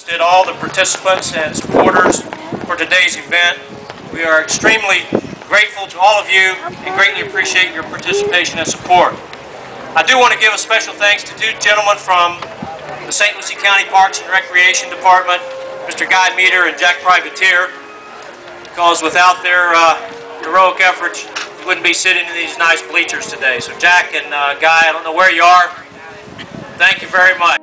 hosted all the participants and supporters for today's event. We are extremely grateful to all of you and greatly appreciate your participation and support. I do want to give a special thanks to two gentlemen from the St. Lucie County Parks and Recreation Department, Mr. Guy Meter and Jack Privateer, because without their heroic efforts, you wouldn't be sitting in these nice bleachers today. So Jack and Guy, I don't know where you are, thank you very much.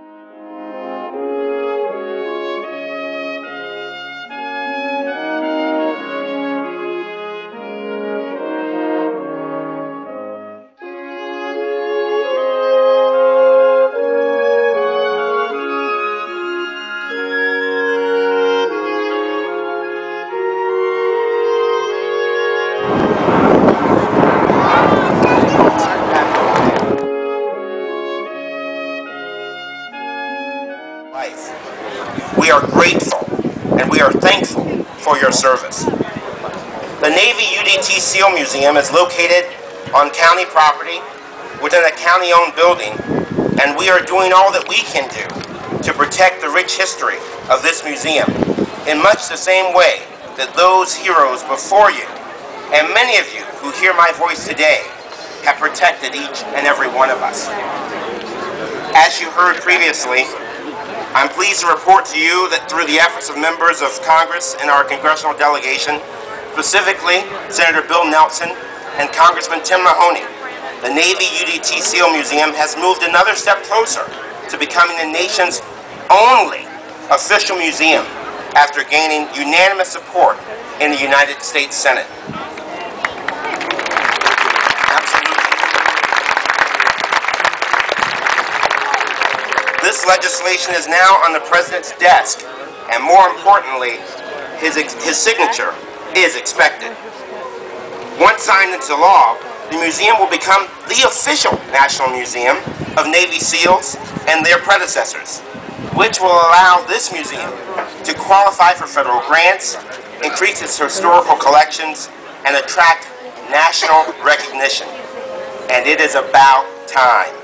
We are grateful and we are thankful for your service. The Navy UDT-SEAL Museum is located on county property within a county-owned building, and we are doing all that we can do to protect the rich history of this museum in much the same way that those heroes before you, and many of you who hear my voice today, have protected each and every one of us. As you heard previously, I'm pleased to report to you that through the efforts of members of Congress and our congressional delegation, specifically Senator Bill Nelson and Congressman Tim Mahoney, the Navy UDT-SEAL Museum has moved another step closer to becoming the nation's only official museum after gaining unanimous support in the United States Senate. This legislation is now on the President's desk, and more importantly, his signature is expected. Once signed into law, the museum will become the official National Museum of Navy SEALs and their predecessors, which will allow this museum to qualify for federal grants, increase its historical collections, and attract national recognition. And it is about time.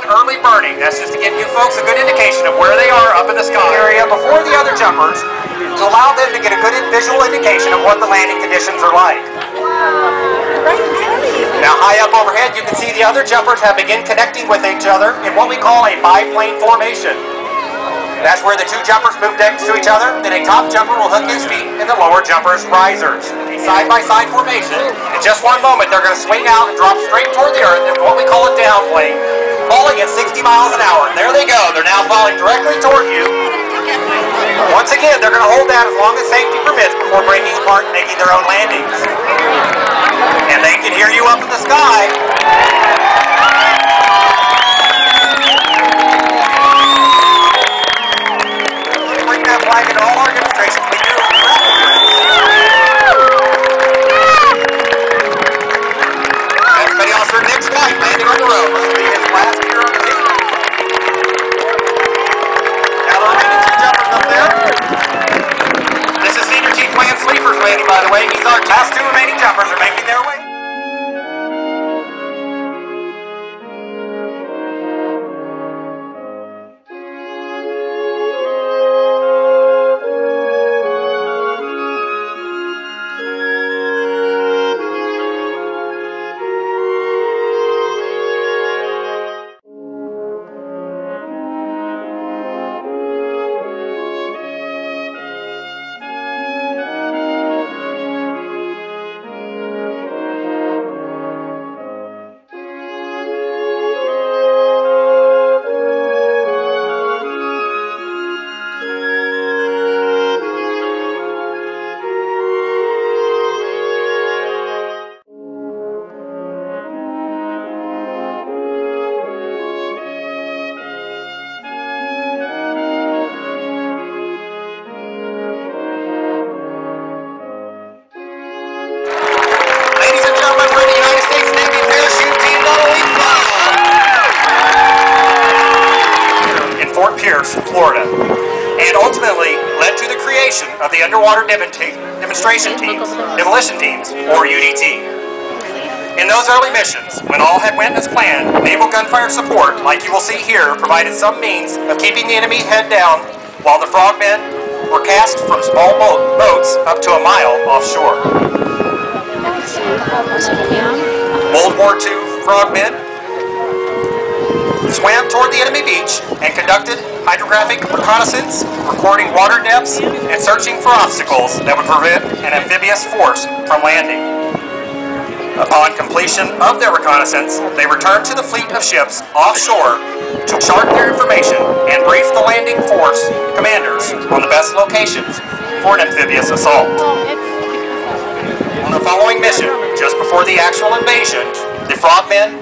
Early burning. That's just to give you folks a good indication of where they are up in the sky area before the other jumpers, to allow them to get a good visual indication of what the landing conditions are like. Now high up overhead you can see the other jumpers have begun connecting with each other in what we call a biplane formation. That's where the two jumpers move next to each other, then a top jumper will hook his feet and the lower jumper's risers. A side-by-side formation. In just one moment they're going to swing out and drop straight toward the earth in what we call a downplane, falling at 60 miles an hour. And there they go. They're now falling directly toward you. Once again, they're going to hold that as long as safety permits before breaking apart and making their own landings. And they can hear you up in the sky. Bring that flag into all our demonstrations. We do. Everybody else for Nick's flight landing on the road. This will be his last year on the team. Now the remaining two jumpers up there. This is Senior Chief Lance Sleeper's landing, by the way. He's our last two remaining jumpers are making their way. in Florida, and ultimately led to the creation of the Underwater Demonstration Teams, Demolition Teams, or UDT. In those early missions, when all had went as planned, naval gunfire support, like you will see here, provided some means of keeping the enemy head down while the frogmen were cast from small boats up to a mile offshore. World War II frogmen swam toward the enemy beach and conducted hydrographic reconnaissance, recording water depths and searching for obstacles that would prevent an amphibious force from landing. Upon completion of their reconnaissance, they returned to the fleet of ships offshore to chart their information and brief the landing force commanders on the best locations for an amphibious assault. On the following mission, just before the actual invasion, the frogmen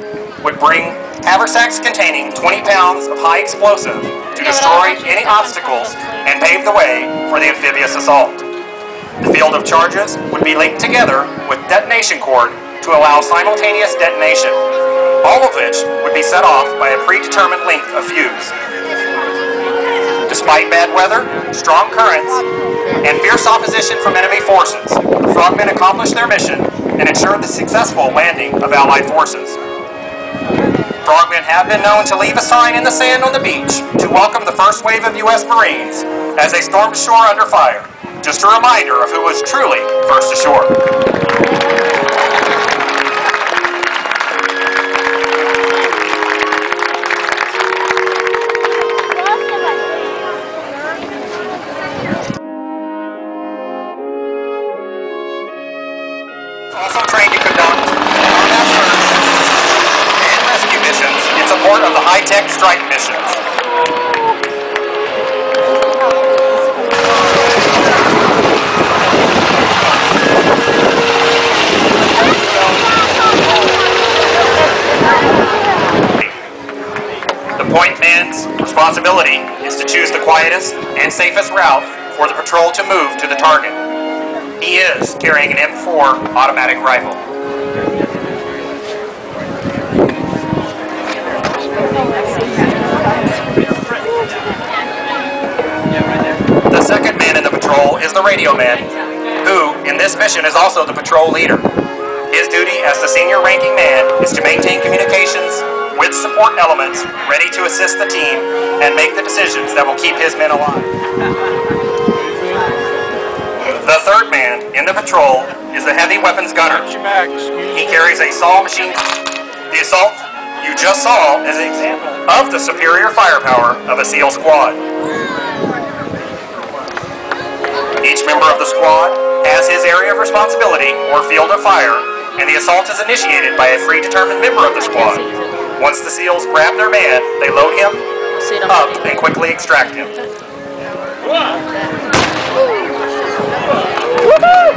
would bring haversacks containing 20 pounds of high explosive to destroy any obstacles and pave the way for the amphibious assault. The field of charges would be linked together with detonation cord to allow simultaneous detonation, all of which would be set off by a predetermined length of fuse. Despite bad weather, strong currents, and fierce opposition from enemy forces, the frogmen accomplished their mission and ensured the successful landing of Allied forces. Frogmen have been known to leave a sign in the sand on the beach to welcome the first wave of U.S. Marines as they stormed ashore under fire. Just a reminder of who was truly first ashore. Also trained to conduct combat search and rescue missions in support of the high-tech strike missions. The point man's responsibility is to choose the quietest and safest route for the patrol to move to the target. He is carrying an M4 automatic rifle. The second man in the patrol is the radio man, who, in this mission, is also the patrol leader. His duty as the senior ranking man is to maintain communications with support elements ready to assist the team and make the decisions that will keep his men alive. The third man in the patrol is the heavy weapons gunner. He carries a saw machine. The assault you just saw is an example of the superior firepower of a SEAL squad. Each member of the squad has his area of responsibility or field of fire, and the assault is initiated by a predetermined member of the squad. Once the SEALs grab their man, they load him up and quickly extract him. Woohoo!